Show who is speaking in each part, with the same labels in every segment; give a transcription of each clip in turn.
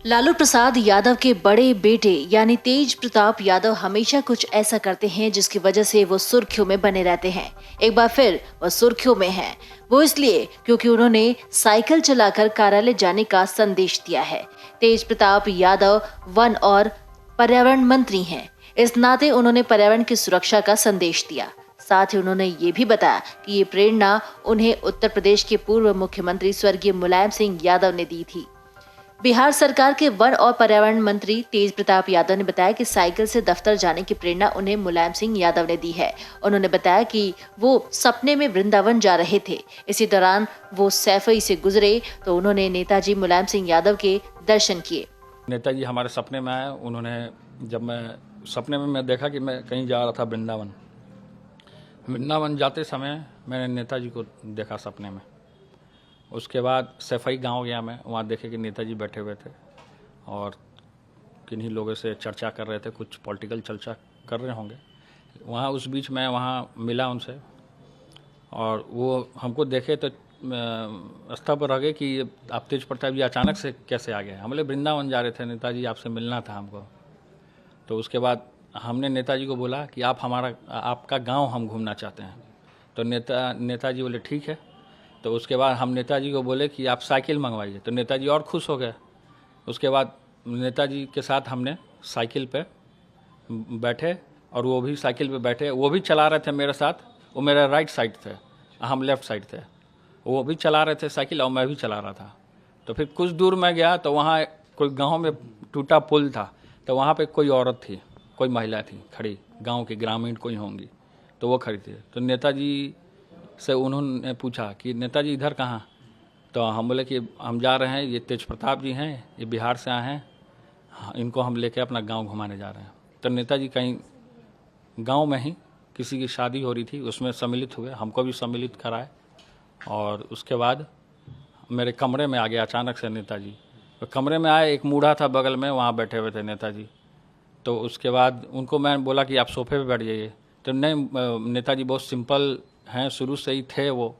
Speaker 1: लालू प्रसाद यादव के बड़े बेटे यानी तेज प्रताप यादव हमेशा कुछ ऐसा करते हैं जिसकी वजह से वो सुर्खियों में बने रहते हैं। एक बार फिर वो सुर्खियों में हैं। वो इसलिए क्योंकि उन्होंने साइकिल चलाकर कार्यालय जाने का संदेश दिया है। तेज प्रताप यादव वन और पर्यावरण मंत्री हैं। इस नाते उन्होंने पर्यावरण की सुरक्षा का संदेश दिया। साथ ही उन्होंने ये भी बताया कि ये प्रेरणा उन्हें उत्तर प्रदेश के पूर्व मुख्यमंत्री स्वर्गीय मुलायम सिंह यादव ने दी थी। बिहार सरकार के वन और पर्यावरण मंत्री तेज प्रताप यादव ने बताया कि साइकिल से दफ्तर जाने की प्रेरणा उन्हें मुलायम सिंह यादव ने दी है। उन्होंने बताया कि वो सपने में वृंदावन जा रहे थे। इसी दौरान वो सैफई से गुजरे तो उन्होंने नेताजी मुलायम सिंह यादव के दर्शन किए।
Speaker 2: नेताजी हमारे सपने में आए। उन्होंने जब मैं सपने में मैं देखा कि मैं कहीं जा रहा था वृंदावन जाते समय मैंने नेताजी को देखा सपने में। उसके बाद सैफई गांव गया मैं, वहाँ देखे कि नेताजी बैठे हुए थे और किन्हीं लोगों से चर्चा कर रहे थे, कुछ पॉलिटिकल चर्चा कर रहे होंगे। वहाँ उस बीच मैं वहाँ मिला उनसे और वो हमको देखे तो रास्ता पर रह गए कि आप तेज प्रताप जी अचानक से कैसे आ गए। हम बोले वृंदावन जा रहे थे, नेताजी आपसे मिलना था हमको। तो उसके बाद हमने नेताजी को बोला कि आपका गांव हम घूमना चाहते हैं। तो नेताजी बोले ठीक है। तो उसके बाद हम नेताजी को बोले कि आप साइकिल मंगवाइए। तो नेताजी और खुश हो गए। उसके बाद नेताजी के साथ हमने साइकिल पे बैठे और वो भी साइकिल पे बैठे। वो भी चला रहे थे मेरे साथ, वो मेरा राइट साइड थे, हम लेफ़्ट साइड थे। वो भी चला रहे थे साइकिल और मैं भी चला रहा था। तो फिर कुछ दूर मैं गया तो वहाँ कोई गाँव में टूटा पुल था। तो वहाँ पर कोई औरत थी, कोई महिला थी खड़ी, गाँव की ग्रामीण कोई होंगी, तो वो खड़ी थी। तो नेताजी से उन्होंने पूछा कि नेताजी इधर कहाँ। तो हम बोले कि हम जा रहे हैं, ये तेज प्रताप जी हैं, ये बिहार से आए हैं, इनको हम लेके अपना गांव घुमाने जा रहे हैं। तो नेताजी कहीं गांव में ही किसी की शादी हो रही थी, उसमें सम्मिलित हुए, हमको भी सम्मिलित कराए। और उसके बाद मेरे कमरे में आ गया अचानक से नेताजी। तो कमरे में आए, एक बूढ़ा था बगल में, वहाँ बैठे हुए थे नेताजी। तो उसके बाद उनको मैं बोला कि आप सोफे पे बैठ जाइए। तो नहीं, नेताजी बहुत सिंपल हैं, शुरू से ही थे वो,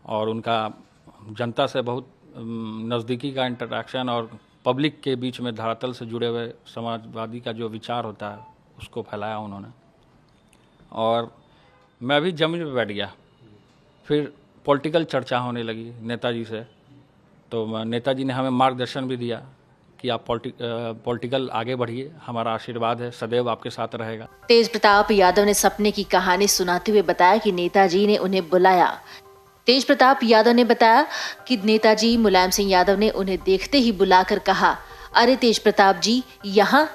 Speaker 2: और उनका जनता से बहुत नज़दीकी का इंटरेक्शन और पब्लिक के बीच में धरातल से जुड़े हुए समाजवादी का जो विचार होता है उसको फैलाया उन्होंने। और मैं भी ज़मीन पे बैठ गया। फिर पॉलिटिकल चर्चा होने लगी नेताजी से। तो नेताजी ने हमें मार्गदर्शन भी दिया कि आप पॉलिटिकल आगे बढ़िए, हमारा आशीर्वाद है, सदैव आपके साथ रहेगा।
Speaker 1: तेज प्रताप यादव ने सपने की कहानी सुनाते हुए बताया कि नेताजी ने उन्हें बुलाया। तेज प्रताप यादव ने बताया कि नेताजी मुलायम सिंह यादव ने उन्हें देखते ही बुलाकर कहा, अरे तेज प्रताप जी यहाँ।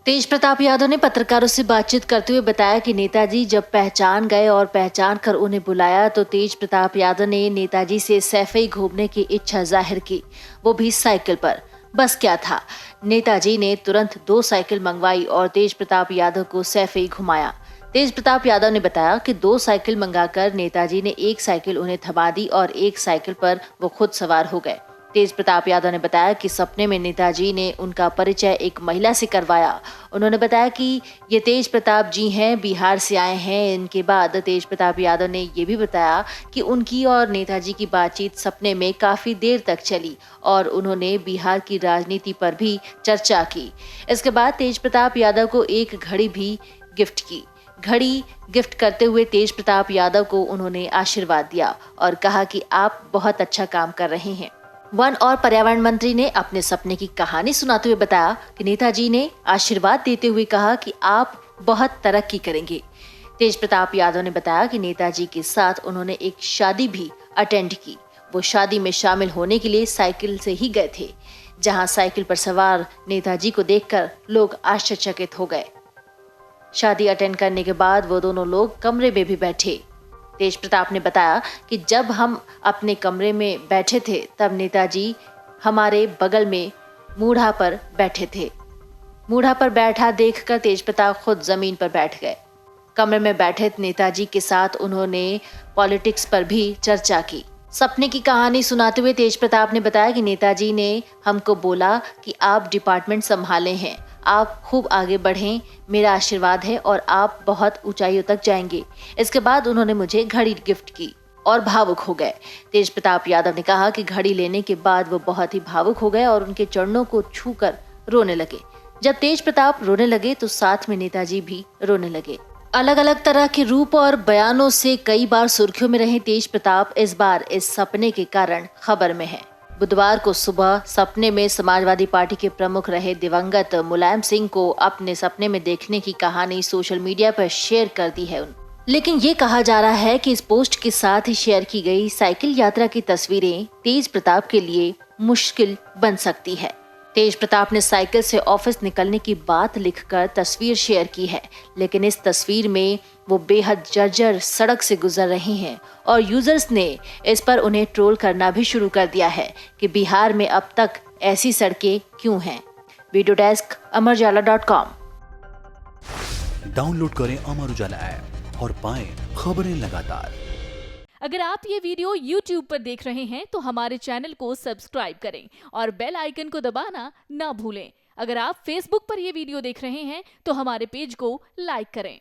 Speaker 1: तेज प्रताप यादव ने पत्रकारों से बातचीत करते हुए बताया कि नेताजी जब पहचान गए और पहचान कर उन्हें बुलाया तो तेज प्रताप यादव ने नेताजी से सैफई घूमने की इच्छा जाहिर की, वो भी साइकिल पर। बस क्या था, नेताजी ने तुरंत 2 साइकिल मंगवाई और तेज प्रताप यादव को सैफई घुमाया। तेज प्रताप यादव ने बताया कि 2 साइकिल मंगाकर नेताजी ने एक साइकिल उन्हें थमा दी और एक साइकिल पर वो खुद सवार हो गए। तेज प्रताप यादव ने बताया कि सपने में नेताजी ने उनका परिचय एक महिला से करवाया। उन्होंने बताया कि ये तेज प्रताप जी हैं, बिहार से आए हैं। इनके बाद तेज प्रताप यादव ने ये भी बताया कि उनकी और नेताजी की बातचीत सपने में काफी देर तक चली और उन्होंने बिहार की राजनीति पर भी चर्चा की। इसके बाद तेज प्रताप यादव को एक घड़ी भी गिफ्ट की। घड़ी गिफ्ट करते हुए तेज प्रताप यादव को उन्होंने आशीर्वाद दिया और कहा कि आप बहुत अच्छा काम कर रहे हैं। वन और पर्यावरण मंत्री ने अपने सपने की कहानी सुनाते हुए बताया कि नेताजी ने आशीर्वाद देते हुए कहा कि आप बहुत तरक्की करेंगे। तेज प्रताप यादव ने बताया कि नेताजी के साथ उन्होंने एक शादी भी अटेंड की। वो शादी में शामिल होने के लिए साइकिल से ही गए थे, जहां साइकिल पर सवार नेताजी को देखकर लोग आश्चर्यचकित हो गए। शादी अटेंड करने के बाद वो दोनों लोग कमरे में भी बैठे। तेज प्रताप ने बताया कि जब हम अपने कमरे में बैठे थे तब नेताजी हमारे बगल में मूढ़ा पर बैठे थे। मूढ़ा पर बैठा देखकर तेज प्रताप खुद जमीन पर बैठ गए। कमरे में बैठे नेताजी के साथ उन्होंने पॉलिटिक्स पर भी चर्चा की। सपने की कहानी सुनाते हुए तेज प्रताप ने बताया कि नेताजी ने हमको बोला कि आप डिपार्टमेंट संभाले हैं, आप खूब आगे बढ़ें, मेरा आशीर्वाद है और आप बहुत ऊंचाइयों तक जाएंगे। इसके बाद उन्होंने मुझे घड़ी गिफ्ट की। और भावुक हो गए। तेज प्रताप यादव ने कहा कि घड़ी लेने के बाद वो बहुत ही भावुक हो गए और उनके चरणों को छूकर रोने लगे। जब तेज प्रताप रोने लगे तो साथ में नेताजी भी रोने लगे। अलग अलग तरह के रूप और बयानों से कई बार सुर्खियों में रहे तेज प्रताप इस बार इस सपने के कारण खबर में है। बुधवार को सुबह सपने में समाजवादी पार्टी के प्रमुख रहे दिवंगत मुलायम सिंह को अपने सपने में देखने की कहानी सोशल मीडिया पर शेयर कर दी है। लेकिन ये कहा जा रहा है कि इस पोस्ट के साथ ही शेयर की गई साइकिल यात्रा की तस्वीरें तेज प्रताप के लिए मुश्किल बन सकती है। तेज प्रताप ने साइकिल से ऑफिस निकलने की बात लिखकर तस्वीर शेयर की है, लेकिन इस तस्वीर में वो बेहद जर्जर सड़क से गुजर रही हैं और यूजर्स ने इस पर उन्हें ट्रोल करना भी शुरू कर दिया है कि बिहार में अब तक ऐसी सड़कें क्यों हैं। Video desk amarujala.com।
Speaker 3: डाउनलोड करें अमर उजाला ऐप और पाएं खबरें लगातार।
Speaker 4: अगर आप ये वीडियो YouTube पर देख रहे हैं तो हमारे चैनल को सब्सक्राइब करें और बेल आइकन को दबाना ना भूलें। अगर आप Facebook पर ये वीडियो देख रहे हैं तो हमारे पेज को लाइक करें।